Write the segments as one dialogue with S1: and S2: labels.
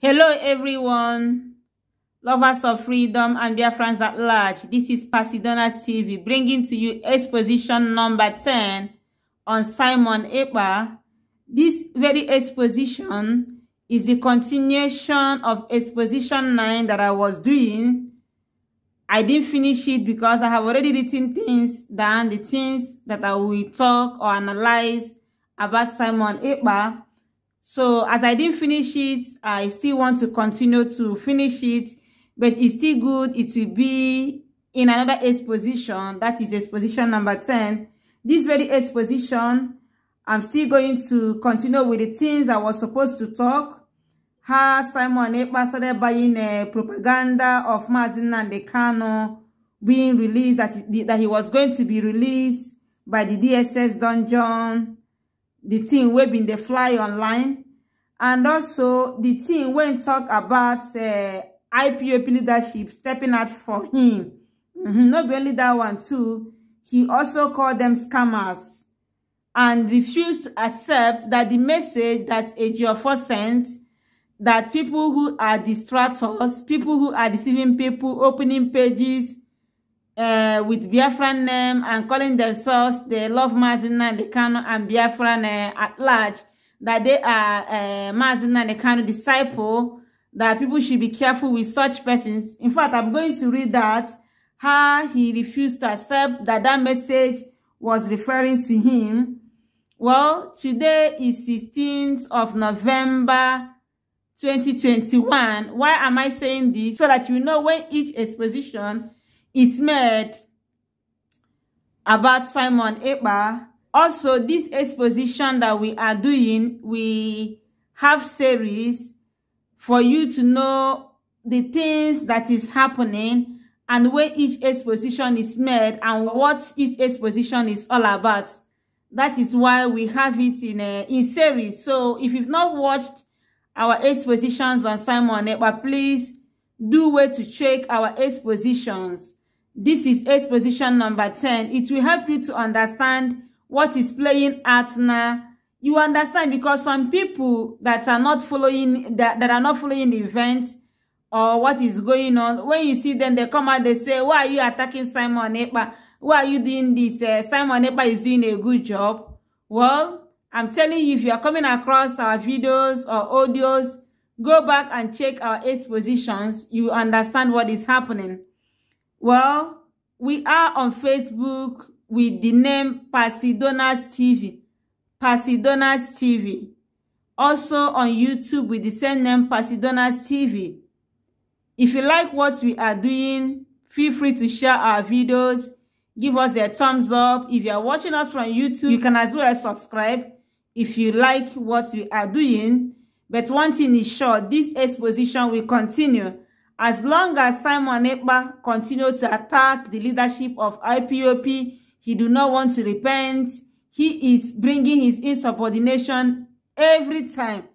S1: Hello everyone, lovers of freedom and Biafrans at large. This is Pasidonas TV bringing to you exposition number 10 on Simon Ekpa. This very exposition is the continuation of exposition 9 that I was doing. I didn't finish it because I have already written things down, the things that I will talk or analyze about Simon Ekpa. So as I didn't finish it, I still want to continue to finish it, but it's still good. It will be in another exposition, that is exposition number 10. This very exposition, I'm still going to continue with the things I was supposed to talk. How Simon Ekpa started buying propaganda of Mazi Nnamdi Kanu being released, that he was going to be released by the DSS dungeon, the thing wey been dey fly online, and also the thing when talk about IPOB leadership stepping out for him. Not only that one too, he also called them scammers and refused to accept that the message that Ejiofor sent, that people who are distractors, people who are deceiving people, opening pages with Biafran name and calling themselves they love Mazi Nnamdi Kanu and Biafran at large, that they are Mazi Nnamdi Kanu disciple, that people should be careful with such persons. In fact, I'm going to read that, how he refused to accept that that message was referring to him. Well, today is 16th of November 2021. Why am I saying this? So that you know when each exposition is made about Simon Ekpa. Also, this exposition that we are doing, we have series for you to know the things that is happening and where each exposition is made and what each exposition is all about. That is why we have it in series. So if you've not watched our expositions on Simon Ekpa, please do wait to check our expositions. This is exposition number 10. It will help you to understand what is playing out now. You understand, because some people that are not following that are not following the event or what is going on, when you see them, they come out, they say, why are you attacking Simon Ekpa? Why are you doing this? Simon Ekpa is doing a good job. Well, I'm telling you, if you are coming across our videos or audios, go back and check our expositions. You understand what is happening. Well, we are on Facebook with the name Pasidonas TV. Pasidonas TV. Also on YouTube with the same name, Pasidonas TV. If you like what we are doing, feel free to share our videos. Give us a thumbs up. If you are watching us from YouTube, you can as well subscribe if you like what we are doing. But one thing is sure, this exposition will continue. As long as Simon Ekpa continues to attack the leadership of IPOB, he do not want to repent. He is bringing his insubordination every time,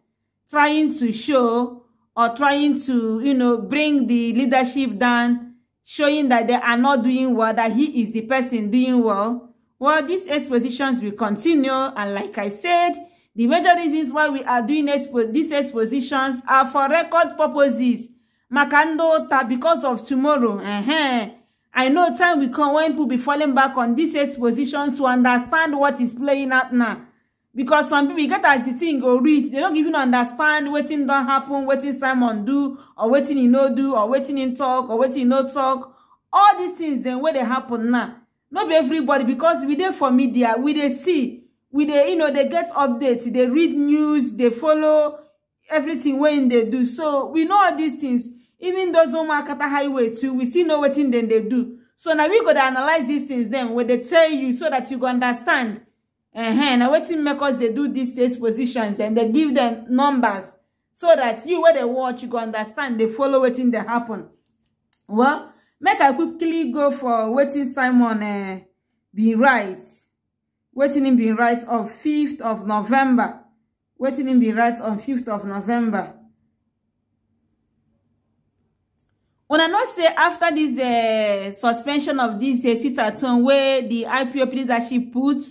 S1: trying to show or trying to, bring the leadership down, showing that they are not doing well, that he is the person doing well. Well, these expositions will continue, and like I said, the major reasons why we are doing these expositions are for record purposes. Makandota, because of tomorrow. I know time will come when people be falling back on these expositions to understand what is playing out now. Because some people get as the thing go reach, they don't even understand what thing don't happen, what thing Simon do, or what thing he no do, or what thing he talk, or what thing he no talk. All these things then where they happen now. Not be everybody, because we there for media, we they see, we they they get updates, they read news, they follow everything when they do. So we know all these things. Even those who market a highway too, we still know what thing then they do. So now we got to analyze these things then when they tell you so that you go understand. Now what thing make us they do these expositions and they give them numbers so that you where they watch you go understand, they follow what thing they happen. Well, make I quickly go for waiting Simon be right. Waiting him be right on 5th of November. Waiting him be right on 5th of November. When I not say after this suspension of this sit-at-home where the IPOB leadership put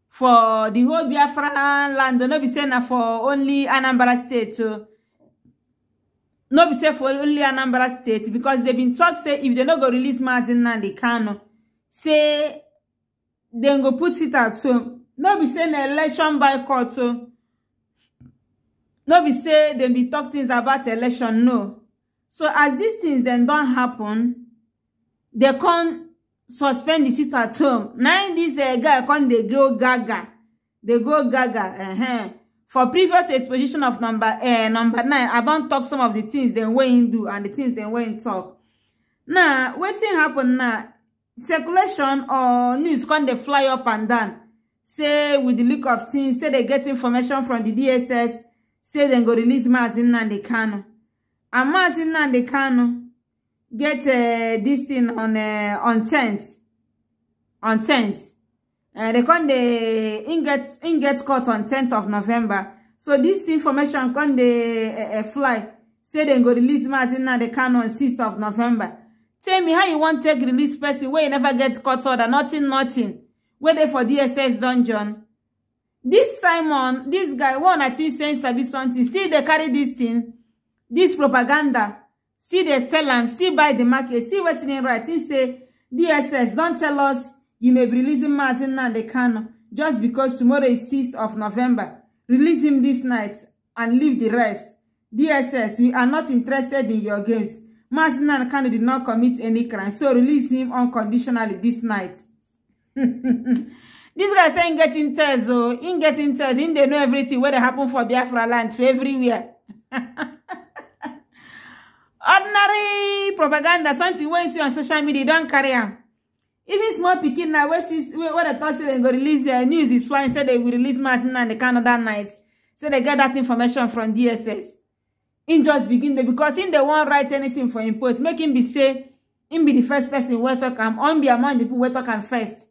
S1: for the whole Biafran land, don't be saying for only Anambra State. So no be say for only Anambra State, because they've been talk say if they no go release Mazi Nnamdi Kanu, say they go put it at home. No be say an election boycott. So no be say they be talk things about election. No. So as these things then don't happen, they can't suspend the seat at home. Now this guy can't they go gaga. They go gaga. For previous exposition of number 9, I don't talk some of the things they went do and the things they went talk. Now, what thing happen now? Circulation or news can they fly up and down. Say with the look of things, say they get information from the DSS, say they go release Mazi Nnamdi Kanu. And Mazi Nnamdi Kanu get this thing on 10th. On 10th. They come in get caught on 10th of November. So this information come they fly. Say they go release Mazi Nnamdi Kanu on 6th of November. Tell me how you want to take release person where you never get caught order, nothing. Where they for DSS dungeon. This Simon, this guy, one I think saying service something. Still they carry this thing, this propaganda. See they sell them, see buy the market, see what's in right. He say DSS, don't tell us you may be releasing Mazi Nnamdi Kanu just because tomorrow is 6th of November. Release him this night and leave the rest. DSS, we are not interested in your games. Mazi Nnamdi Kanu did not commit any crime, so release him unconditionally this night. This guy saying getting tears, oh, in getting tears, in they know everything where they happen for Biafra land, for everywhere. Ordinary propaganda, something when you see on social media, don't carry them. Even small picking now, where the thought say they go release their news is flying, say they will release Mazi Nnamdi Kanu that night. So they get that information from DSS. In just begin there, because in they won't write anything for him post, make him be say, him be the first person where talk am, on be among the people where talk am first.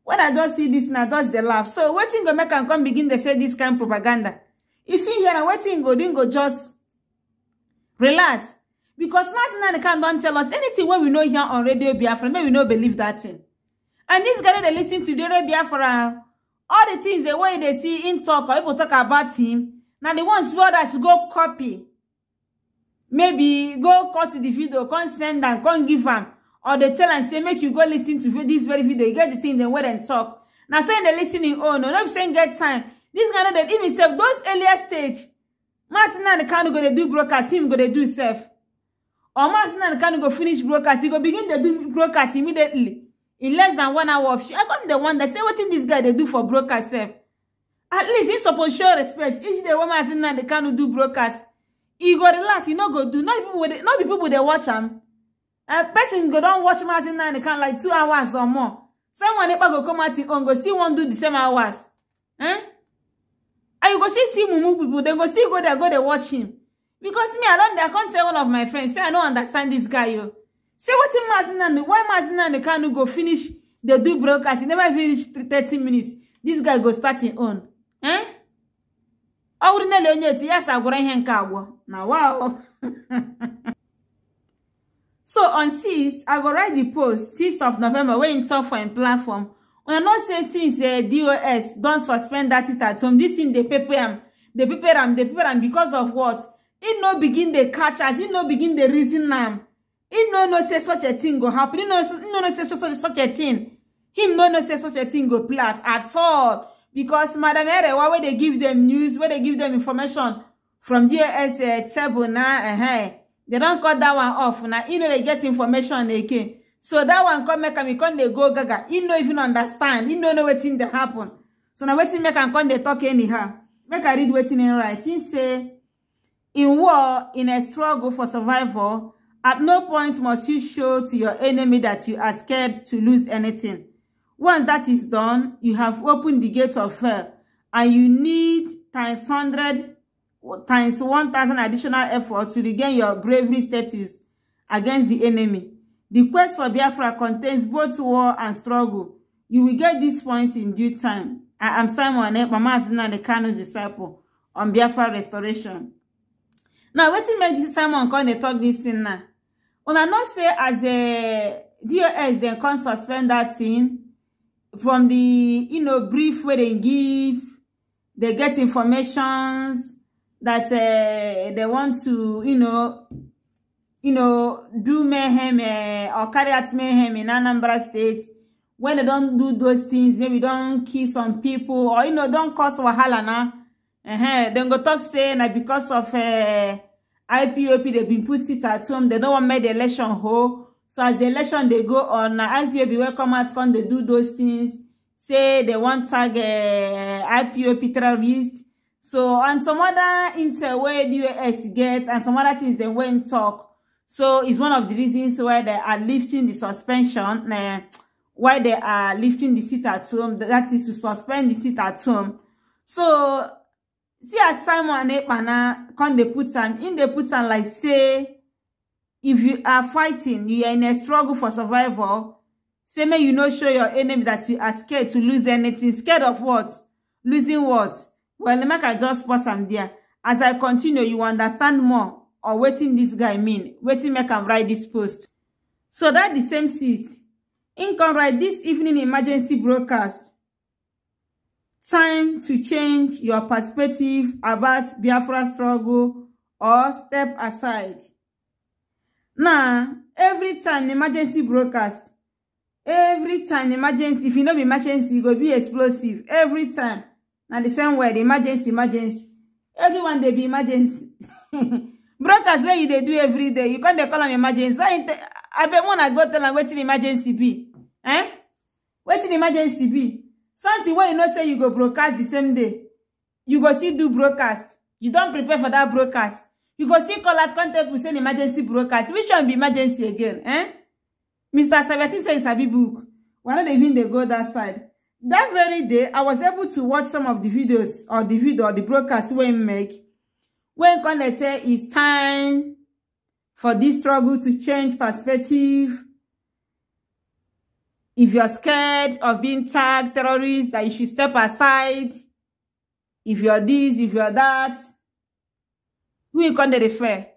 S1: When I just see this now, just the laugh. So what thing go make and come begin to say this kind of propaganda? If you hear what thing go, then go just relax. Because Mazi Nnamdi Kanu don't tell us anything when we know here on Radio Biafra, maybe we don't believe that thing. And this guy they listen to Radio Biafra, all the things the way they see him talk or people talk about him, now the ones who others go copy. Maybe go cut the video, come send and come give them. Or they tell and say, make you go listen to this very video. You get the thing, then wait and talk. Now saying they're listening, oh no, not saying get time. This guy know that even self, those earlier stage, Mazi Nnamdi Kanu go to do broadcast, him go to do self. Or Mazi Nnamdi Kanu go finish broadcast, he go begin to do broadcast immediately. In less than 1 hour of show. I come the one that say, what in this guy they do for broadcast self? At least he's supposed to show respect. Each day when Mazi Nnamdi Kanu do broadcast, he go relax, he no go do. Not people they watch him. A person go don't watch Mazi Nnamdi Kanu like 2 hours or more. Someone never go come out on go still won't do the same hours. And you go see Mumu people, they go still go there, go there watch him. Because me, I can't tell one of my friends, say I don't understand this guy, yo. Say what in Mazi Nnamdi, why Mazi Nnamdi Kanu go finish the do broadcast, he never finish 30 minutes. This guy go start his own. I wouldn't know you, yes, I would have now wow. So on 6th, I will write the post, 6th of November, when you talk for a platform. When I not say since DOS don't suspend that it at home, this thing they prepare them because of what? It no begin the catch us, it no begin the reason them. It no say such a thing go happen, it no say such a thing. Him no say such a thing go plat at all. Because Madam Ere, why they give them news, where they give them information from DOS table now, they don't cut that one off. Now, you know they get information again. So that one come make me come they go gaga. You know even understand. You know what thing they happen. So now what make and come they talk anyhow. Make I read what in right. He say, in war, in a struggle for survival, at no point must you show to your enemy that you are scared to lose anything. Once that is done, you have opened the gate of hell, and you need times 100 times 1,000 additional efforts to regain your bravery status against the enemy. The quest for Biafra contains both war and struggle. You will get this point in due time. I am Simon Mazi Nnamdi Kanu's disciple on Biafra restoration. Now, what make this Simon come and talk this thing now? When I not say as a DOS, they can suspend that thing from the brief where they give, they get informations. that they want to, do mayhem or carry out mayhem in Anambra State. When they don't do those things, maybe don't kill some people or don't cause wahala now. Then go talk say that because of IPOB they've been put sit at home, they don't want to make the election whole. So as the election they go on, IPOB will come out when they do those things. Say they want tag IPOB terrorists. So and some other interway the US get and some other things they went talk. So it's one of the reasons why they are lifting the suspension. Why they are lifting the seat at home, that is to suspend the seat at home. So, see as Simon Ekpana, when they put them like say, if you are fighting, you are in a struggle for survival, say may you not show your enemy that you are scared to lose anything. Scared of what? Losing what? Well, let me just pause them there. As I continue, you understand more or waiting this guy mean. Waiting make him write this post. So that the same sis. In right this evening emergency broadcast. Time to change your perspective about Biafra struggle or step aside. Now, every time emergency broadcast, if you know the emergency, it will be explosive. Every time. Now the same way, the emergency. Everyone they be emergency. Broadcast where they do every day. You can't call them emergency. I bet when I go tell them what's the emergency be. What's the emergency be? Something where you know say you go broadcast the same day. You go still do broadcast. You don't prepare for that broadcast. You go still call out contact with an emergency broadcast. Which one be emergency again? Mr. Saviati says a big book. Why not even they go that side? That very day, I was able to watch some of the videos or the broadcast we make. When they say it's time for this struggle to change perspective. If you're scared of being tagged terrorists, that you should step aside. If you're this, if you're that. Who you can't refer?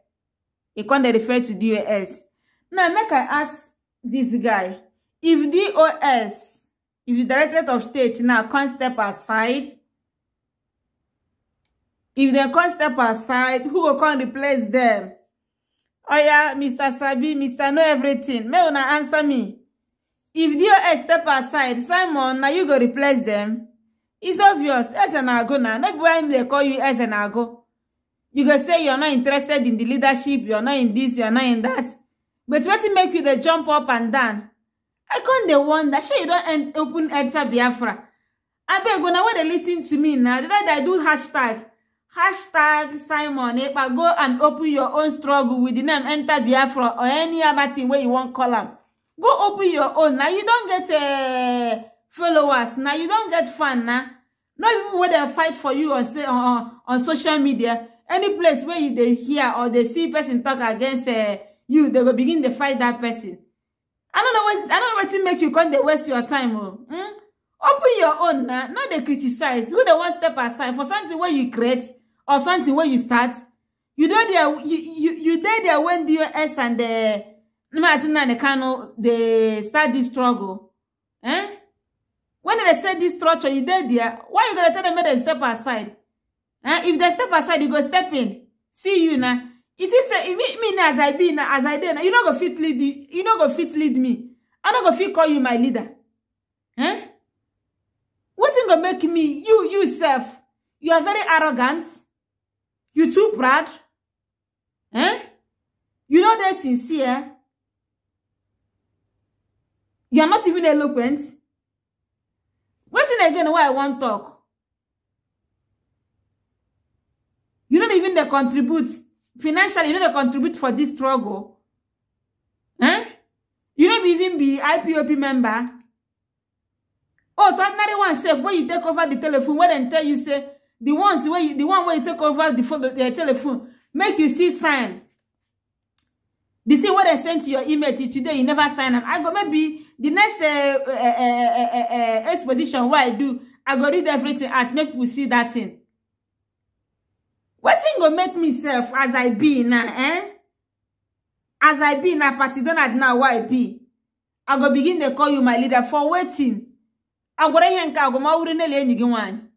S1: You can't refer to DOS. Now, make I ask this guy. If DOS, if the Directorate of State now can't step aside, if they can't step aside, who will come replace them? Oh yeah, Mr. Sabi, Mr. Know Everything. May una answer me. If DOS step aside, Simon, now you go replace them. It's obvious. As an ago now. Not when they call you as an ago. You go say you're not interested in the leadership, you're not in this, you're not in that. But what it make you the jump up and down? I can't the wonder. Sure you don't open enter Biafra. I beg when they listen to me now. Did I do hashtag Simon Ekpa, go and open your own struggle with the name enter Biafra or any other thing where you want call them. Go open your own. Now you don't get followers. Now you don't get fun now. Not even when they fight for you on social media. Any place where they hear or they see person talk against you, they will begin to fight that person. I don't know what to make you come they waste your time. Open your own now. Not they criticize. Who they want step aside for something where you create or something where you start. You did there when the US and the they start this struggle. When they say this structure, you did there. Why you gonna tell them they step aside? If they step aside, you go step in. See you now. It is me as I be now, as I did. You not go fit lead. You not go fit lead me. I not go fit call you my leader. What is gonna make me you self? You are very arrogant. You too proud. You know they're sincere. You are not even eloquent. Waiting again why I want to talk. You don't even they contribute financially. You don't contribute for this struggle. You don't even be IPOB member. Oh, so ordinary one self when you take over the telephone, when they tell you say the one where you take over the telephone, make you see sign. The thing what they sent to your email today, you never sign up. I go maybe the next exposition what I do, I go read everything out, make people see that thing. What thing go make me self as I be now, As I be now, Pasidona now what I be. I go begin to call you my leader for waiting. I go here and go ma uri nele enyi one.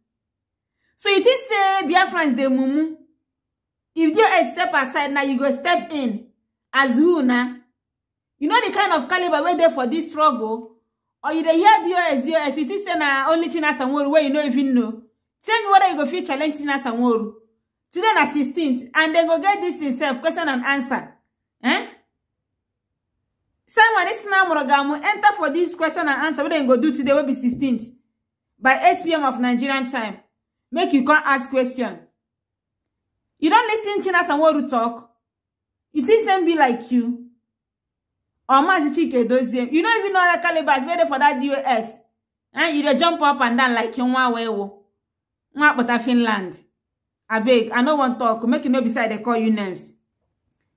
S1: So it is say Biafrans de mumu. If DOS step aside now, you go step in. As who now? You know the kind of caliber where there for this struggle? Or you dey hear DOS, you see say na only Chinasa Nworu where you don't even know. Tell me whether you go feel challenge Chinasa Nworu. Today na 16th, and then go get this itself, question and answer. Eh? Someone is now Morogamu enter for this question and answer. What they go do today will be 16th. By 8 p.m. of Nigerian time. Make you can't ask question. You don't listen to Chinasa Nworu talk. You think them be like you. Or Mazichike Dozie. You don't even know that caliber is ready for that DOS. And you dey jump up and down like you want but Finland. I beg, I no want talk. Make you know beside they call you names.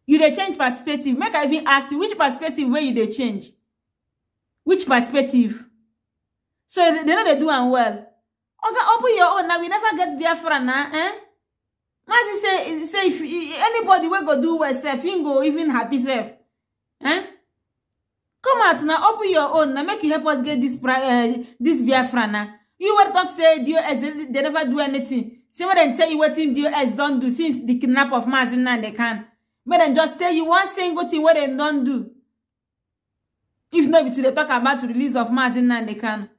S1: You dey change perspective. Make I even ask you which perspective where you dey change. Which perspective? So they know they do and well. Okay, open your own. Now we never get Biafra now, eh? Mazi say if anybody will go do well self, you go even happy self. Eh? Come out now, open your own. Now make you help us get this Biafra now. You will talk say DOS, they never do anything. See what they tell you what team DOS don't do since the kidnap of Mazin and they can. But then just tell you one single thing what they don't do. If not, they talk about the release of Mazin and they can.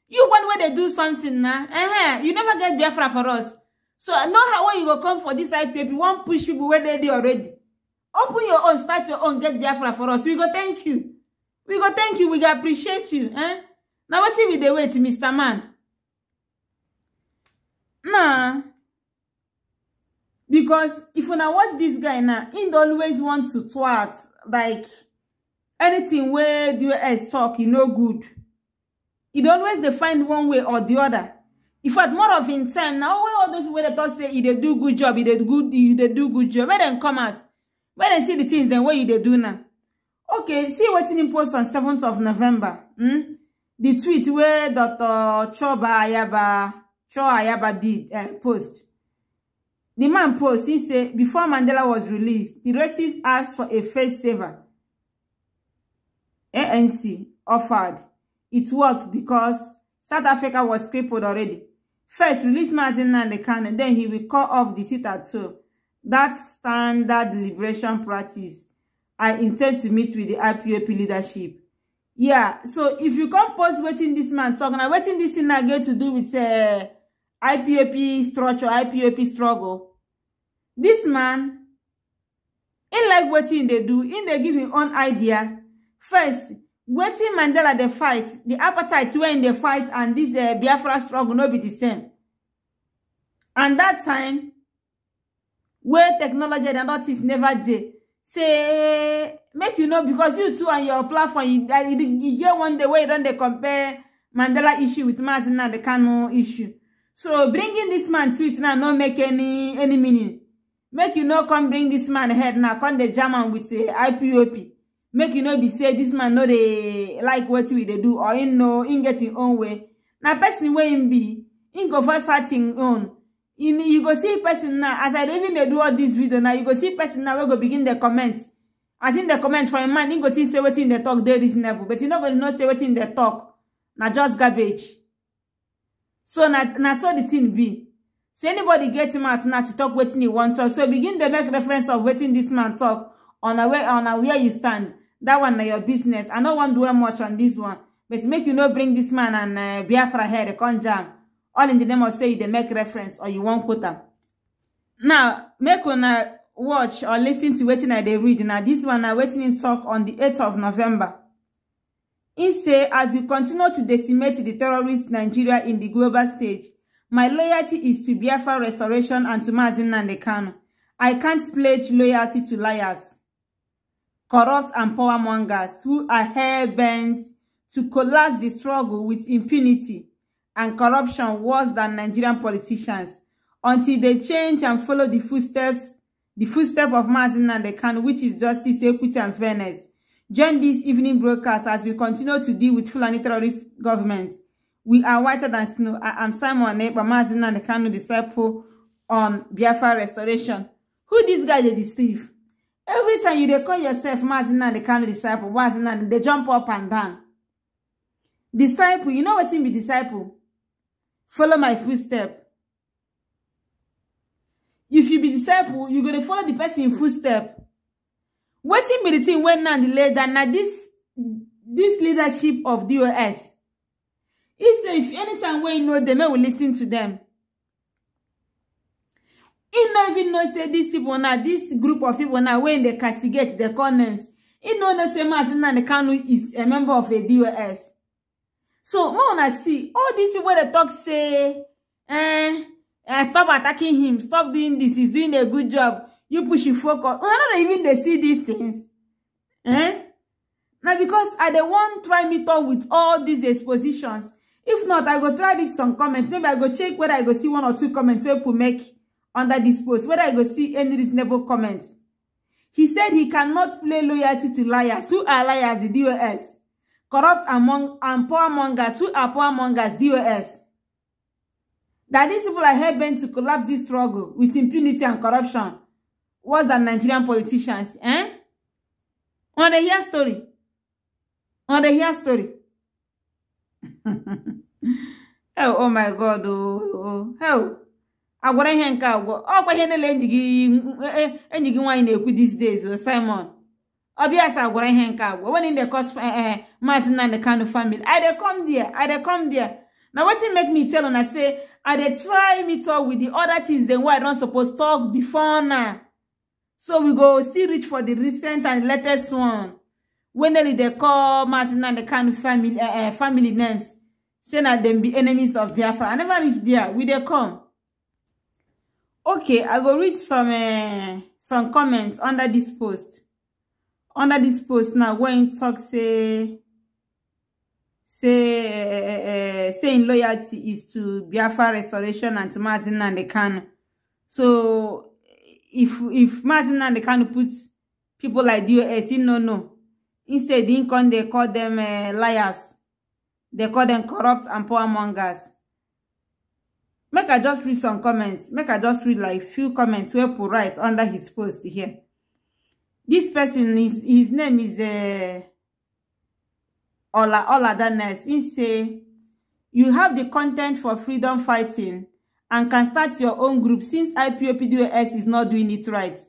S1: You one way they do something now. You never get Biafra for us. So I know how you go come for this IPOP. You won't push people where they do already. Open your own, start your own, get Biafra for us. We go thank you. We go thank you. We go appreciate you. Now what's it with the wait, Mr. Man? Nah. Because if when I watch this guy now, he always wants to twat. Like anything where DOS talk, you know good. He'd always find one way or the other. In fact, more of in time, now all those way they talk say, they do good job, they do good job. When they come out, when they see the things, then what they do now? Okay, see what's in post on 7th of November. The tweet where Dr. Cho Ayaba did post. The man post, he said, before Mandela was released, the racists asked for a face saver. ANC offered. It worked because South Africa was crippled already. First, release Mazin Nnamdi Kanu, then he will call off the seat at home. That's standard liberation practice. I intend to meet with the IPOP leadership. Yeah, so if you come post waiting this man talk, now waiting this thing again to do with IPOP structure, IPOP struggle. This man, he like waiting they do, in they give him own idea. First, waiting Mandela the fight, the appetite when they fight and this Biafra struggle no be the same. And that time, where technology and all things never did. Say, make you know, because you two on your platform, you get one day where you don't compare Mandela issue with Mazin Nnamdi Kanu issue. So bringing this man tweet now no make any meaning. Make you know come bring this man head now, come the German with IPOP. Make you know be say this man know they like what we they do or in know in get his own way. Now person where him be, in go for starting on. You go see person now, as I even they do all this video now, you go see person now we go begin the comments. As in the comment for a man, you go see say what in the talk they reasonable, but you not gonna know say what in the talk. Now just garbage. So now so the thing be. So anybody get him out now to talk what he wants. So begin to make reference of what this man talk on where you stand. That one na your business. I don't want to do much on this one. But make you know bring this man and Biafra here, they can't jam. All in the name of say they make reference or you won't quote them. Now, make una watch or listen to waiting I they read. Now, this one I waiting in talk on the 8th of November. He say, as we continue to decimate the terrorist Nigeria in the global stage, my loyalty is to Biafra restoration and to Mazin Nnamdi Kanu. I can't pledge loyalty to liars, corrupt and power mongers who are hell-bent to collapse the struggle with impunity and corruption worse than Nigerian politicians until they change and follow the footsteps of Mazin Nnamdi Kanu, which is justice, equity, and fairness. Join this evening broadcast as we continue to deal with Fulani terrorist government. We are whiter than snow. I am Simon Ekpa, Mazin Nnamdi Kanu disciple on Biafra restoration. Who this guy they deceive? Every time you they call yourself Mazin Nnamdi Kanu disciple, Mazin Nnamdi, they jump up and down. Disciple, you know what in be disciple? Follow my footstep. if you be disciple, you gonna follow the person in footstep. Wetin be the thing when now the leader, now this leadership of DOS? He say if anytime when you know them, I will listen to them. He not even know say these people now, this group of people now, when they castigate their call names, he know say Mazi Nnamdi Kanu is a member of a DOS. So more I see all these people that talk say, stop attacking him, stop doing this, he's doing a good job. You push your focus. Not even they see these things. Now because I the one try me talk with all these expositions. If not, I go try read some comments. Maybe I go check whether I go see 1 or 2 comments where people make under this post, whether I go see any reasonable comments. He said he cannot play loyalty to liars. Who are liars? The DOS. Corrupt and poor mongers. Who are poor mongers? DOS. That these people are hell-bent to collapse this struggle with impunity and corruption. Worse than Nigerian politicians. On the hear story. On the hear story. Oh my God. Oh. Agwara ihe nke agwo. Ọkwa ihe nele enyi gị nwanyị na-ekwu these days, Simon. Obvious agwara ihe nke agwo. When in the court Mazi Nnamdi Kanu family, I dey come there. Now what make me tell on I say I dey try me talk with the other things then why I don't suppose to talk before now. So we go still reach for the recent and latest one. When they call Mazi Nnamdi Kanu family names, say that them be enemies of Biafra. I never reach there. We they come. Okay, I go read some comments under this post. Under this post now, when talk saying loyalty is to Biafra restoration and to Mazi Nnamdi Kanu. So if Mazi Nnamdi Kanu puts people like DOS, no. Instead, they call them liars. They call them corrupt and poor mongers. Make I just read some comments. Make I just read like few comments where people write under his post here. This person, his name is Ola Danes. He say, you have the content for freedom fighting and can start your own group since IPOB-DOS is not doing it right.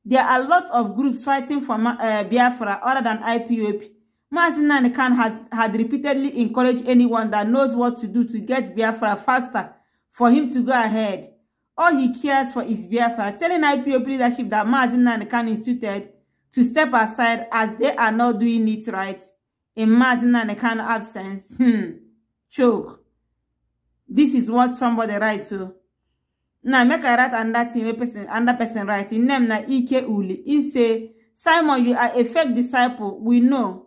S1: There are lots of groups fighting for Biafra other than IPOB. Mazi Nnamdi Kanu had repeatedly encouraged anyone that knows what to do to get Biafra faster for him to go ahead. All he cares for is Biafra, telling IPOB leadership that Mazi Nnamdi Kanu is suited to step aside as they are not doing it right in Mazi Nnamdi Kanu absence. Choke. This is what somebody writes to. Now make I write under thing another person writes. His name na Ike Uli. He say, Simon, you are a fake disciple. We know.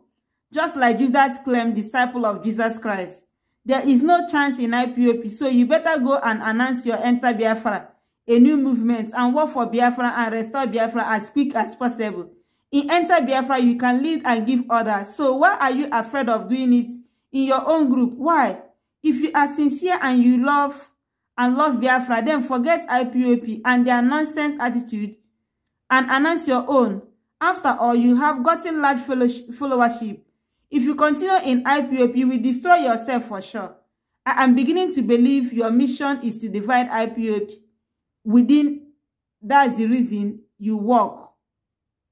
S1: Just like Judas claimed disciple of Jesus Christ. There is no chance in IPOB, so you better go and announce your Enter Biafra, a new movement, and work for Biafra and restore Biafra as quick as possible. In Enter Biafra, you can lead and give orders. So why are you afraid of doing it in your own group? Why? If you are sincere and you love Biafra, then forget IPOB and their nonsense attitude and announce your own. After all, you have gotten large followership. If you continue in IPOB, you will destroy yourself for sure. I am beginning to believe your mission is to divide IPOB. That's the reason you work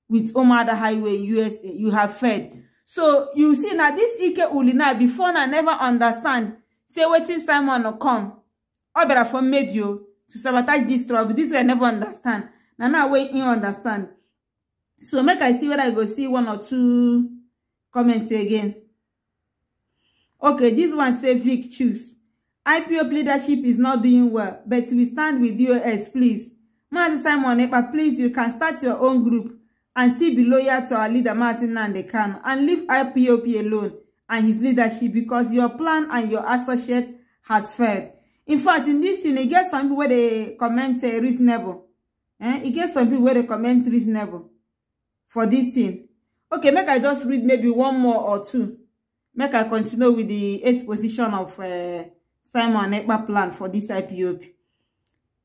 S1: with Omada Highway USA. You have fed. So you see now this Ike Uli now before I never understand. Say waiting Simon will come. Or better for maybe you to sabotage this struggle. This I never understand. Now wait you understand. So make I see whether I go see 1 or 2 comments again. Okay, this one say Vic choose. IPOB leadership is not doing well, but we stand with DOS, please. Mazi Simon Ekpa, please, you can start your own group and still be loyal to our leader Mazi Nnamdi Kanu and leave IPOB alone and his leadership because your plan and your associate has failed. In fact, in this thing, it gets some people where they comment reasonable. It gets some people where they comment reasonable for this thing. Okay, make I just read maybe 1 more or 2. Make I continue with the exposition of Simon Ekpa plan for this IPOB.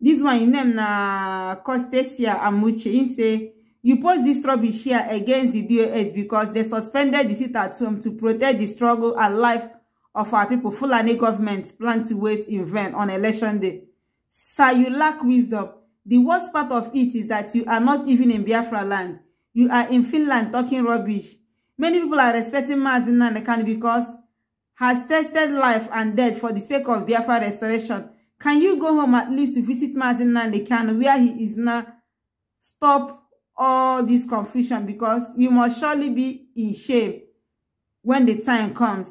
S1: This one, his name na Costesia Amuche. He say, you post this rubbish here against the DOS because they suspended the sit at home to protect the struggle and life of our people. Fulani government plan to waste in vain on election day. Sir, you lack wisdom. The worst part of it is that you are not even in Biafra land. You are in Finland talking rubbish. Many people are respecting Mazi Nnamdi Kanu because has tested life and death for the sake of Biafra restoration. Can you go home at least to visit Mazi Nnamdi Kanu where he is now? Stop all this confusion, because you must surely be in shame when the time comes.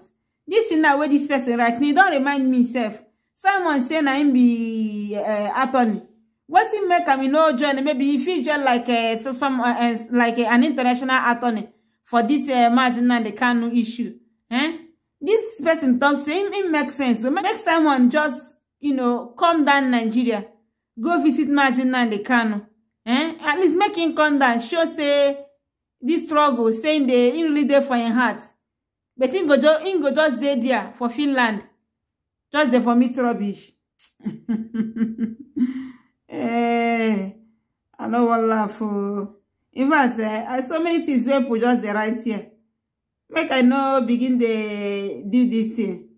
S1: This is not where this person writes. He don't remind me self. Simon saying I be attorney. What's it make? I mean, no join. Maybe if you join like an international attorney for this Mazi Nnamdi Kanu issue. This person talks. It makes sense. So make Simon just come down Nigeria, go visit Mazi Nnamdi Kanu. At least make him come down, show say this struggle, saying they really there for your heart. But he go just stay there for Finland. Just there for meat rubbish. I don't want to laugh. In fact, so many things where people just the right here. Make I know begin to do this thing.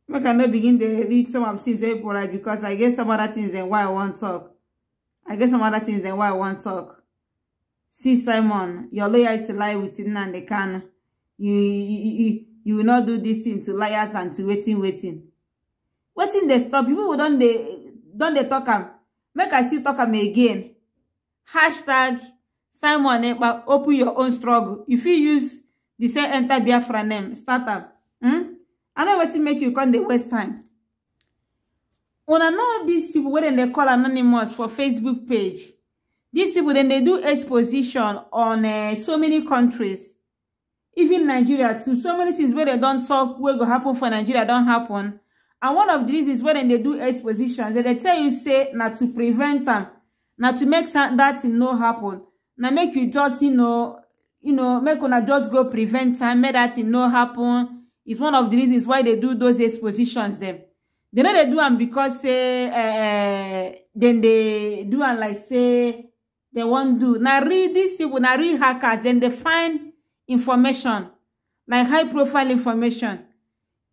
S1: Make I know begin to read some of things where people right, because I guess some other things and why I want to talk. See, Simon, your loyalty lie with Nnamdi Kanu. You will not do this thing to liars and to waiting. Waiting they stop. People don't they talk am. Make I still talk am again. Hashtag Simon Ekpa, open your own struggle. If you use the same enter Biafra name, start up. I know what make you come the waste time. When I know these people, when they call anonymous for Facebook page, these people then they do exposition on so many countries, even Nigeria too. So many things where they don't talk, where go happen for Nigeria don't happen. And one of the reasons when they do expositions, they tell you say not to prevent them, not to make that thing no happen. Now make you just make una just go prevent time, make that thing no happen. It's one of the reasons why they do those expositions them. They know they do them because then they do them like say they won't do. Now read these people, now read hackers, then they find information, like high profile information.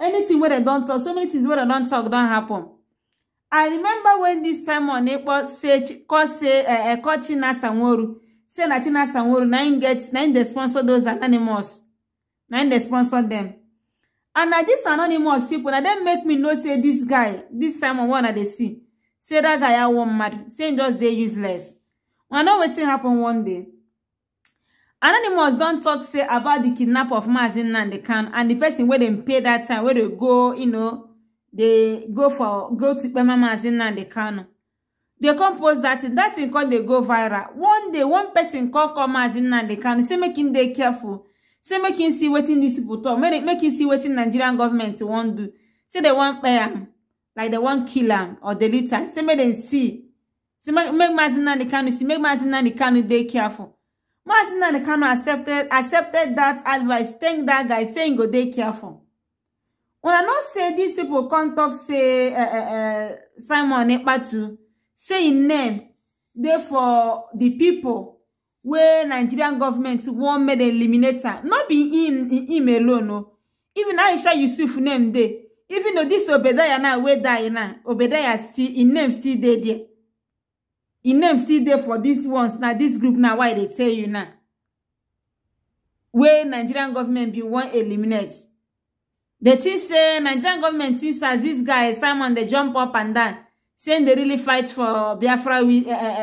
S1: Anything where they don't talk, so many things where they don't talk don't happen. I remember when this Simon Ekpa call Chinasa Nworu, say na Chinasa Nworu, nine they sponsor those anonymous. Nine they sponsor them. And this anonymous people, and then make me know say this guy, this Simon one they see. Say that guy I want mad. Say just they useless. I know what thing happen one day. Anonymous don't talk say about the kidnap of Mazi Nnamdi Kanu and the person where they pay that time, where they go, they go to Pema Mazi Nnamdi Kanu. They compose that thing called they go viral. One day, one person call Mazi Nnamdi Kanu, say make him dey careful. Say make him see what these people talk. Make him see what Nigerian government want do. Say they want pay him, like they want kill him or delete him. Say make them see. Say make Mazi Nnamdi Kanu see. Make Mazi Nnamdi Kanu dey careful. Mazi Nnamdi Kanu accepted that advice. Thank that guy saying go dey careful. When I not say these people come talk say Simon Ekpa too, say in name they for the people where Nigerian government want me to eliminate her. Not be him alone, no. Even Aisha Yusuf name there. Even though this Obedaya now where die now, Obedaya still in name still there. In name still there for these ones now. This group now why they tell you now. Where Nigerian government be want eliminate. The thing say Nigerian government thinks as this guy Simon they jump up and down, saying they really fight for Biafra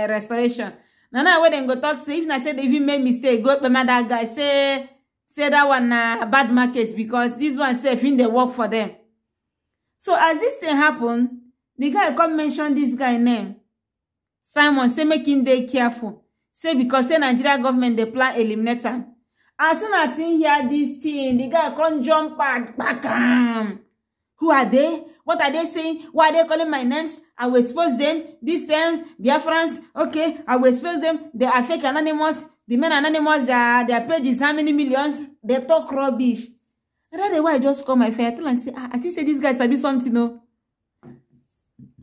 S1: restoration. Now when they go talk, say if I said even make mistake, go to that guy, say that one bad markets because this one say if they work for them. So as this thing happen, the guy come mention this guy name. Simon say make him dey careful. Say because say Nigeria government they plan eliminate him. As soon as he hear this thing, the guy come jump back. Who are they? What are they saying? Why are they calling my names? I will expose them. These times, Biafrans, okay, I will expose them. They are fake anonymous. The men anonymous, their page is how many millions? They talk rubbish. And that's why I just call my friend. I tell and say, I think say these guys sabi something, no.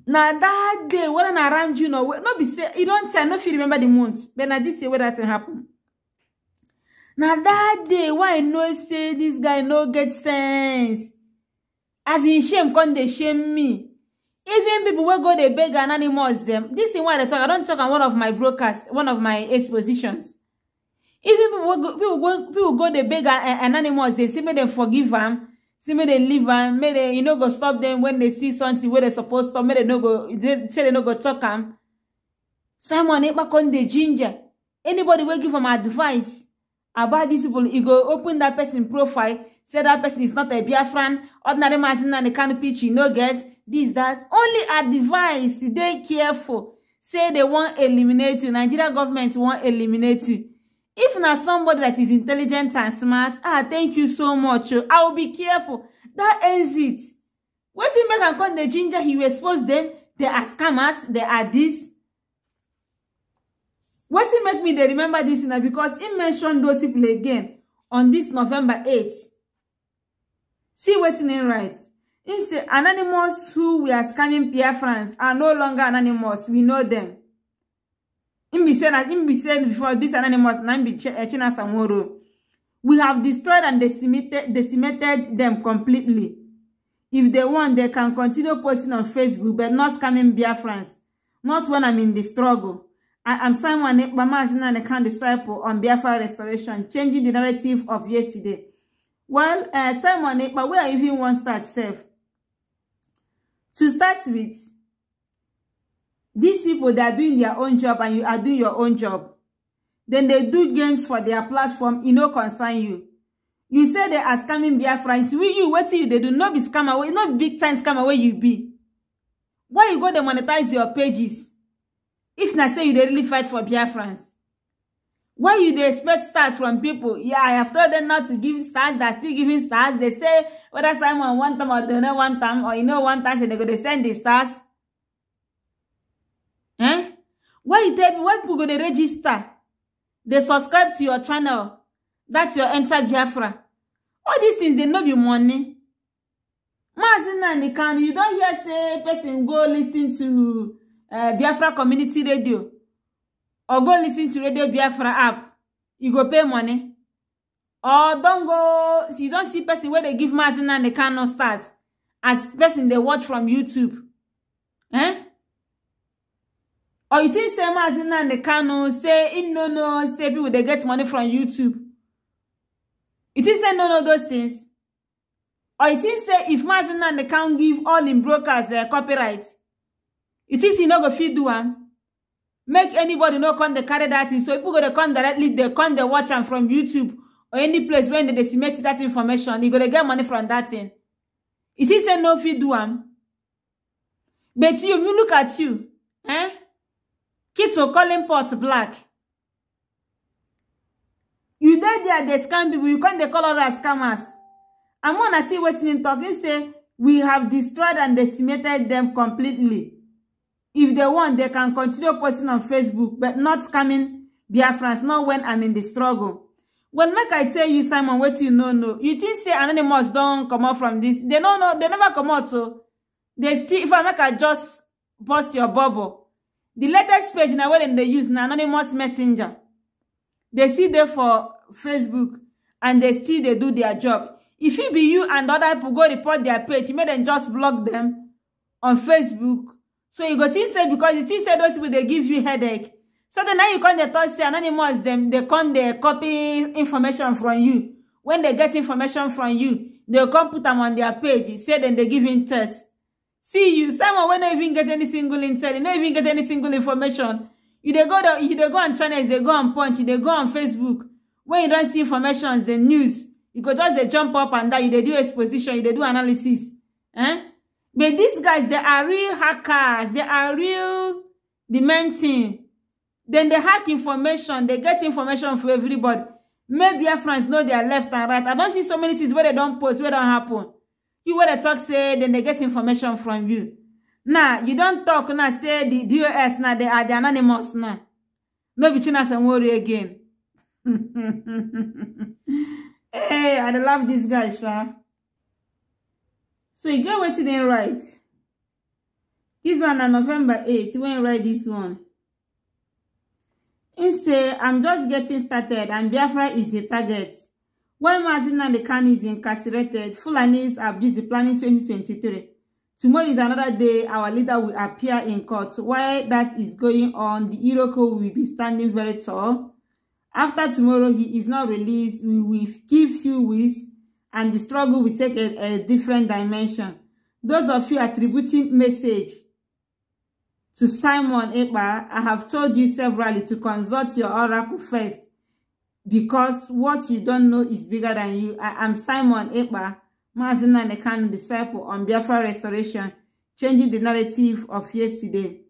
S1: Now that day, when I around you, no be say, you don't say, I don't feel remember the month. But now this say where that thing happen. Now that day, why I know say this guy no get sense. As in shame, come they shame me. Even people will go they beg anonymous them. This is why they talk. I don't talk on one of my broadcasts, one of my expositions. Even people go they beg anonymous, they say may they forgive them, say may they leave them, may they go stop them when they see something where they supposed to, may they no go, they say they no go talk them. Simon back on the ginger. Anybody will give them advice about these people, you go open that person profile, say that person is not a Biafran, ordinary man and the kind of pitch you no get. This, that. Only advice. They careful. Say they want eliminate you. Nigeria government want eliminate you. If not somebody that is intelligent and smart, thank you so much. I will be careful. That ends it. What you make and call the ginger, he will expose them. They are scammers. They are this. What you make me they remember this now because he mentioned those people again on this November 8th. See what's in right. He said, anonymous who we are scamming Biafrans are no longer anonymous. We know them. He be said before this anonymous, China Samoro. We have destroyed and decimated them completely. If they want, they can continue posting on Facebook, but not scamming Biafrans. Not when I'm in the struggle. I am Simon Ekpama, an account disciple on Biafra restoration, changing the narrative of yesterday. Well, Simon Ekpa, where even one start safe? To start with, these people, they are doing their own job and you are doing your own job. Then they do games for their platform, it no concern you. You say they are scamming Biafrans. What you they do not be scammer away, not big time scammer where you be. Why you go to monetize your pages? If not say you they really fight for Biafrans. Why you they expect stars from people? Yeah, I have told them not to give stars, they're still giving stars. They say whether Simon one time or they know one time, or one time, so they go to send the stars. Eh? Why you tell me why people go to register? They subscribe to your channel. That's your enter Biafra. All these things, they know be money. Mazina and the can you don't hear say person go listen to Biafra community radio. Or go listen to Radio Biafra app, you go pay money. Or don't go, you don't see person where they give Mazina and the Kano stars as person they watch from YouTube. Eh? Or you think say Mazina and the Kano say no, say people they get money from YouTube. You think say no those things? Or you think say if Mazina and the Kano give all in brokers copyright, you think you no go feed do one? Make anybody no come they carry that in. So people go to come directly, they come they watch them from YouTube or any place when they decimate that information. You go to get money from that thing. It is a no feed do am. But you look at you, eh? Kids are calling pot black. You there they scam people, you can't they call other scammers. I'm gonna see what's in talking say we have destroyed and decimated them completely. If they want, they can continue posting on Facebook, but not scamming Biafrans, not when I'm in the struggle. When make I tell you, Simon, what you know. You think say anonymous don't come out from this? They don't know, they never come out, so they still, if I make I just bust your bubble. The latest page now when they use an anonymous messenger. They see there for Facebook and they still they do their job. If it be you and other people go report their page, you may then just block them on Facebook. So you go to say because you still say those people they give you headache. So then now you can't say anonymous them, they can't they copy information from you. When they get information from you, they'll come put them on their page. Say then they give in test. See you, Simon when they even get any single intel, you don't even get any single information. You they go on channels, they go on Punch, they go on Facebook. When you don't see information, the news, you go just they jump up and down, you they do exposition, you they do analysis. Eh? But these guys, they are real hackers. They are real dementing. Then they hack information. They get information for everybody. Maybe your friends know their left and right. I don't see so many things where they don't post, where they don't happen. You where they talk, say, then they get information from you. Now, you don't talk, now, say, the DOS, now, they are the anonymous, now. No be China some worry again. Hey, I love this guy, Sha. So you get what they write. This one on November 8th, when you write this one. He say, I'm just getting started and Biafra is a target. When Mazina and the Khan is incarcerated, Fulanis are busy planning 2023. Tomorrow is another day our leader will appear in court. While that is going on, the Iroko will be standing very tall. After tomorrow, he is not released. We will give few weeks and the struggle will take a different dimension. Those of you attributing message to Simon Ekpa, I have told you severally to consult your oracle first, because what you don't know is bigger than you. I am Simon Ekpa, Mazi Nnamdi Kanu disciple on Biafra restoration, changing the narrative of yesterday.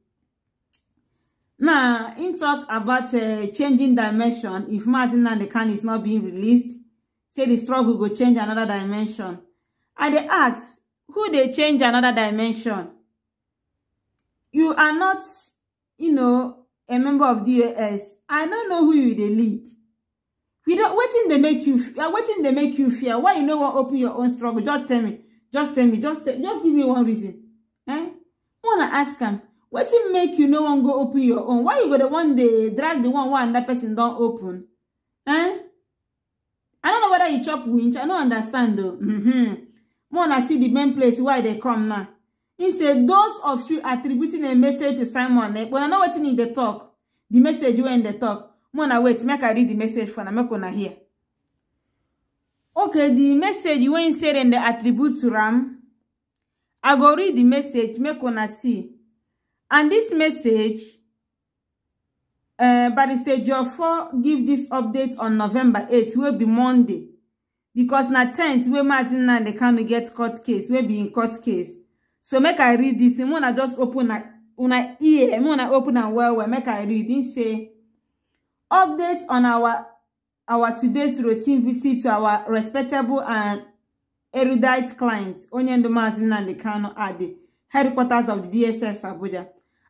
S1: Now, in talk about changing dimension, if Mazi Nnamdi Kanu is not being released, say the struggle will change another dimension. And they ask, who they change another dimension? You are not, you know, a member of DAS. I don't know who you they lead. We don't waiting they make you fear. Why you know what open your own struggle? Just tell me. Just give me one reason. I wanna ask him. Waiting make you no one go open your own. Why you go the one they drag the one that person don't open? I don't know whether you chop winch. I don't understand though. Wanna see the main place why they come now. He said, those of you attributing a message to Simon, but I know what's in the talk. The message you in the talk. Mona wait, make I read the message for na make una hear. Okay, the message you ain't said in the attribute to Ram. I go read the message, make una see. And this message, by the stage of 4, give this update on November 8th, will be Monday. Because na 10th, we Mazi Nnamdi Kanu get court case, we be in court case. So make I read this, and when I just open una ear, and when I open and well, make I read. It say, update on our today's routine visit to our respectable and erudite clients, Onyendo Mazi Nnamdi Kanu at the headquarters of the DSS Abuja.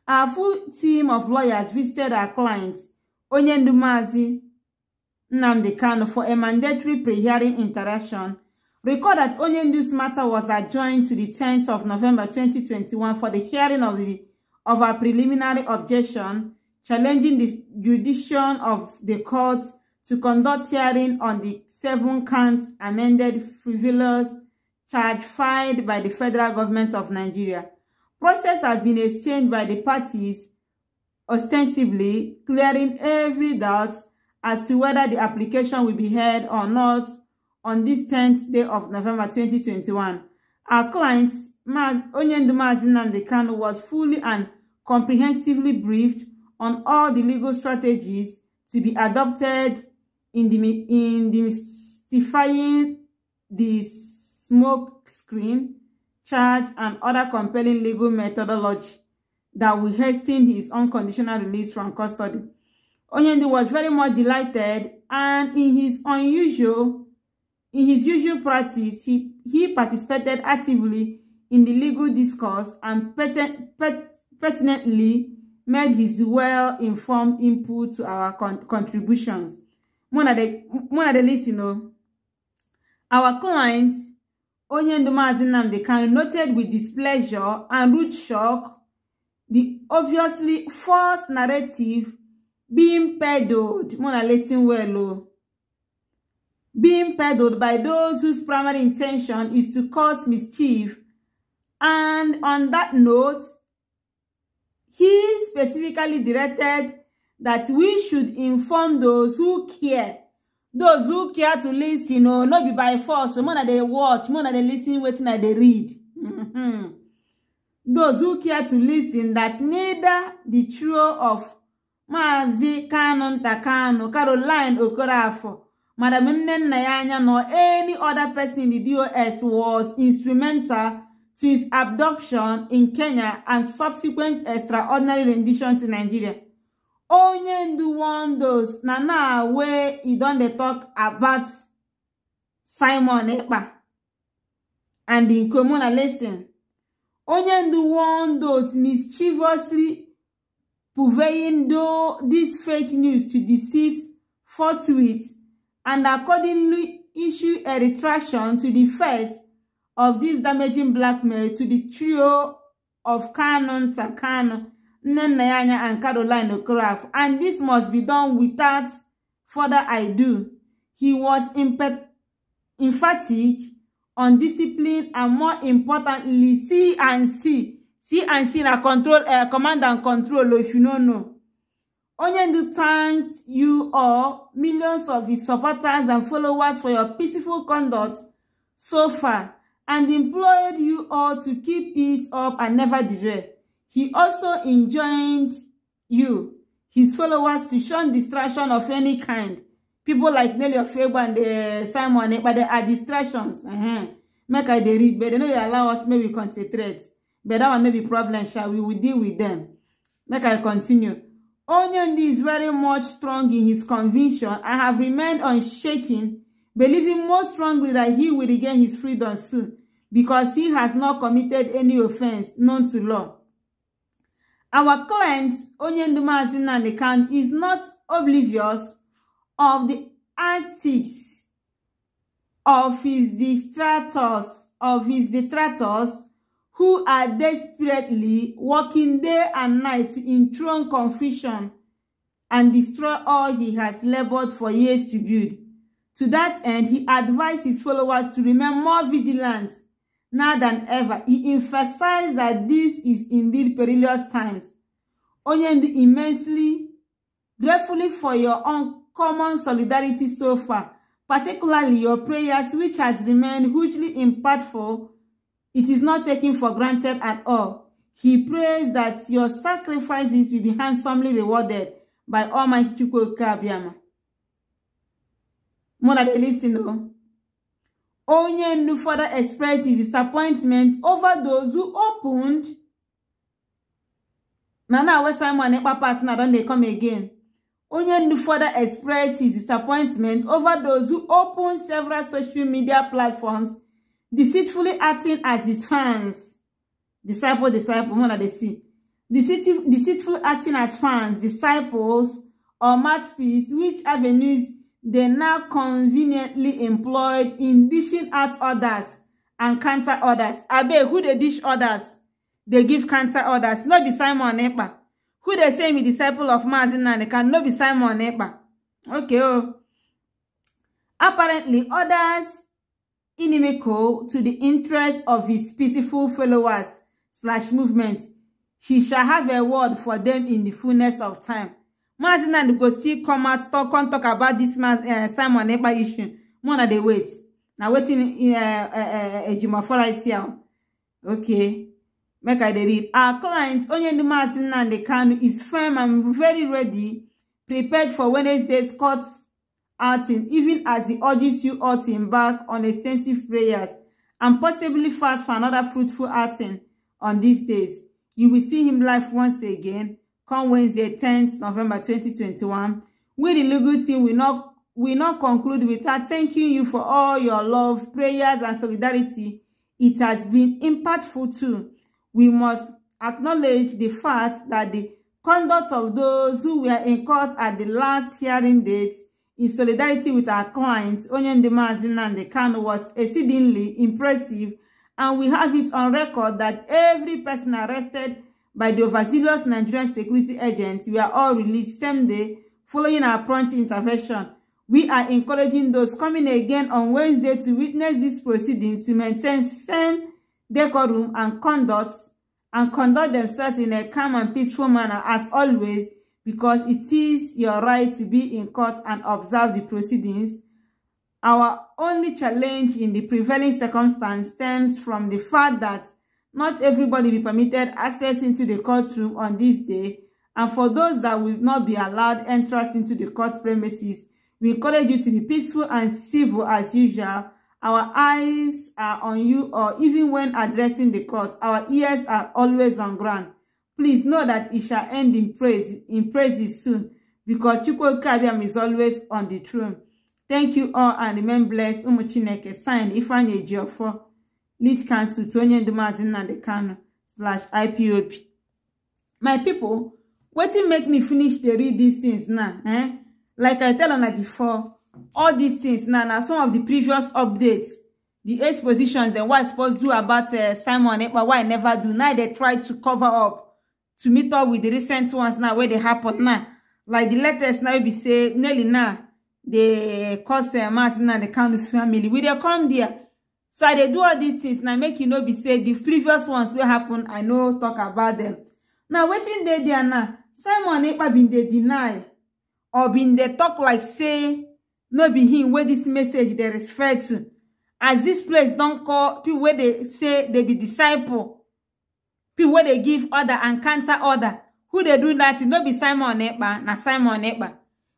S1: Our full team of lawyers visited our clients, Onyendo Mazi Nnamdi Kanu, for a mandatory pre-hearing interaction. Record that Onyendu's matter was adjourned to the 10th of November 2021 for the hearing of our preliminary objection, challenging the jurisdiction of the court to conduct hearing on the 7 counts amended frivolous charge filed by the federal government of Nigeria. Process has been exchanged by the parties, ostensibly clearing every doubt as to whether the application will be heard or not on this 10th day of November 2021. Our client, Onyendo Mazi Nnamdi Kanu, was fully and comprehensively briefed on all the legal strategies to be adopted in demystifying the smoke screen charge and other compelling legal methodology that will hasten his unconditional release from custody. Onyendo was very much delighted, and in his usual practice, he participated actively in the legal discourse and pertinently made his well-informed input to our contributions. One of the listeners, our clients, Onyendo Mazi Nnamdi Kanu, noted with displeasure and rude shock the obviously false narrative being peddled. Mona listen well, being peddled by those whose primary intention is to cause mischief. And on that note, he specifically directed that we should inform those who care to listen, not be by force. So more they watch, more they listen, waiting that they read. Those who care to listen, that neither the trio of Mazi Kanu Ntakanu, Caroline Okorafo, Madam Nnenayanya, nor any other person in the DOS was instrumental to his abduction in Kenya and subsequent extraordinary rendition to Nigeria. Onyendu wonders na where he done the talk about Simon Ekpa and the Nkomona lesson. Onyendu wonders mischievously purveying this fake news to deceive forthwith and accordingly issue a retraction to the effect of this damaging blackmail to the trio of Kanu Ntakanu, Nnenayanya, and Caroline Okorafo, and this must be done without further ado. He was emphatic undisciplined, and more importantly, C&C. C&C na control, command and control, if you don't know. Onyendu thanked you all, millions of his supporters and followers, for your peaceful conduct so far, and implored you all to keep it up and never derail. He also enjoined you, his followers, to shun distraction of any kind. People like Nelly Ofebo and Simon, but there are distractions. Make I dey read, but they know they allow us, maybe concentrate. But that one may be problem, shall we? We deal with them. Make I continue. Onyendu is very much strong in his conviction and have remained unshaken, believing most strongly that he will regain his freedom soon, because he has not committed any offense known to law. Our client, Onyendu Mazi Nnamdi Kanu, is not oblivious of the antics of his detractors, who are desperately working day and night to enthrone confusion and destroy all he has labored for years to build. To that end, he advised his followers to remain more vigilant now than ever. He emphasized that this is indeed perilous times. Onyendu immensely gratefully for your uncommon solidarity so far, particularly your prayers, which has remained hugely impactful. It is not taken for granted at all. He prays that your sacrifices will be handsomely rewarded by Almighty Chukwuka Abiyama. Mona de listen though. Onyendu further expressed his disappointment over those who opened. Now where Simon Ekpa partner don't they come again? Onyendu further expressed his disappointment over those who opened several social media platforms, deceitfully acting as his fans. Disciple, more they see. Deceitfully acting as fans, disciples, or mouthpiece, which avenues they now conveniently employed in dishing out orders and counter orders. Abe, who they dish orders? They give counter orders. No be Simon Ekpa. Who they say me disciple of Mazi Nnamdi Kanu? No be Simon Ekpa. Okay, oh. Apparently, others inimical to the interest of his peaceful followers / movements. He shall have a word for them in the fullness of time. Mazi Nnamdi go see come out talk about this Simon Ekpa issue. More than they wait. Now waiting Ejimafora is here. Okay. Make I read. Our client, Onyendu Mazi Nnamdi Kanu, is firm and very ready, prepared for Wednesday's court outing, even as he urges you all to embark on extensive prayers and possibly fast for another fruitful outing on these days. You will see him live once again, come Wednesday, 10th November 2021. We, the legal team, will not conclude without thanking you for all your love, prayers, and solidarity. It has been impactful too. We must acknowledge the fact that the conduct of those who were in court at the last hearing date in solidarity with our clients, Onyendu Mazi Nnamdi Kanu, was exceedingly impressive, and we have it on record that every person arrested by the overzealous Nigerian security agents were all released same day following our prompt intervention. We are encouraging those coming again on Wednesday to witness this proceeding to maintain same decorum and conduct themselves in a calm and peaceful manner as always, because it is your right to be in court and observe the proceedings. Our only challenge in the prevailing circumstance stems from the fact that not everybody will be permitted access into the courtroom on this day, and for those that will not be allowed entrance into the court premises, we encourage you to be peaceful and civil as usual. Our eyes are on you, or even when addressing the court, our ears are always on ground. Please know that it shall end in praises soon, because Chukwuka Abiyama is always on the throne. Thank you all and remain blessed. Umu Chineke. Signed, Ifeanyi Ejiofor, lead counsel to Onyendu Mazi Nnamdi Kanu /IPOB. My people, wetin make me finish to read these things now? Like I tell you before, all these things now some of the previous updates, the expositions, then what I supposed to do about Simon Ekpa, why I never do. Now they try to cover up to meet up with the recent ones now where they happen now. Like the latest now be say nearly now they cause Mazi Nnamdi Kanu's family. We they come there. So I dey do all these things now, make you know be say the previous ones wey happen, I no talk about them. Now wetin dey there now? Simon Ekpa bin dey deny or bin dey talk like say no be him wey this message dey refer to. As this place don't call people where they say they be disciple, people where they give order and counter order. Who they do that? No be Simon Ekpa, na Simon Ekpa.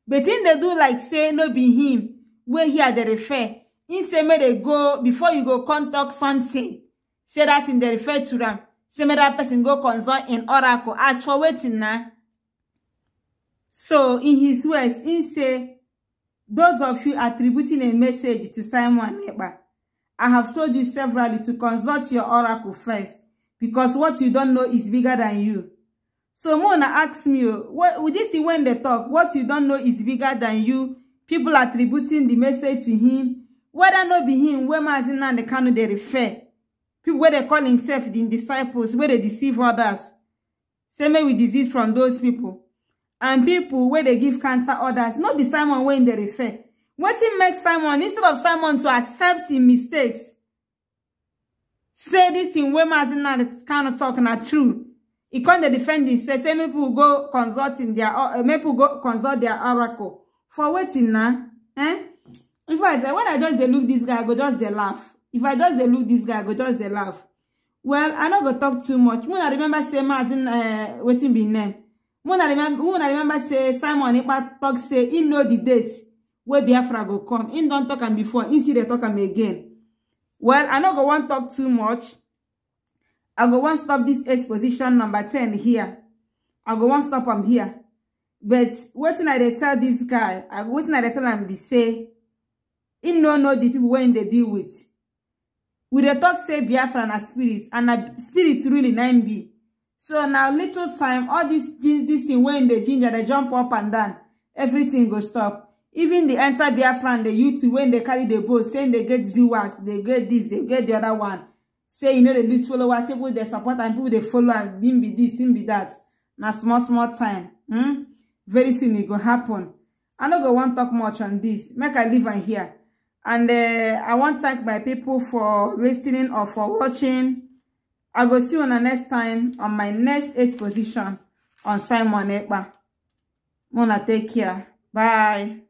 S1: But in they do like say no be him where here they refer. In say may they go before you go contact something. Say that in they refer to them. Say may that person go consult in oracle. As for waiting now. So in his words, in say those of you attributing a message to Simon Ekpa, I have told you severally to consult your oracle first, because what you don't know is bigger than you. So Mona asked me, would you see when they talk, what you don't know is bigger than you, people attributing the message to him, whether not be him, where Mazina and the Kanu they refer, people where they call themselves the disciples, where they deceive others. Say may we deceive from those people. And people where they give counter orders, not the Simon when they refer. What it makes Simon, instead of Simon to accept his mistakes, say this in way Mazina the kind of talk not true. He can't defend it. Say people go consulting their people go consult their oracle. For waiting now, in fact, when I just look this guy, I go just they laugh. If I just look this guy, I go just they laugh. Well, I not go talk too much. When I remember say Mazin waiting be name. When I remember say Simon Ekpa talk say he know the date where Biafra go come. He don't talk him before. He see they talk him again. Well, I not go want talk too much. I go want stop this exposition number 10 here. I go want stop him here. But what I they tell this guy, what I they tell him be say, he no know the people when they deal with. We they talk say Biafra na spirits, and a spirit really 9B. So now little time, all this thing when they ginger, they jump up and down, everything go stop. Even the enter Biafra and the YouTube when they carry the boat, saying they get viewers, they get this, they get the other one. Say you know they lose followers, people they support and people they follow and him be this, him be that. Now small time. Very soon it go happen. I no go want talk much on this. Make I leave on here. And I want to thank my people for listening or for watching. I go see you on the next time on my next exposition on Simon Ekpa. Mona take care. Bye.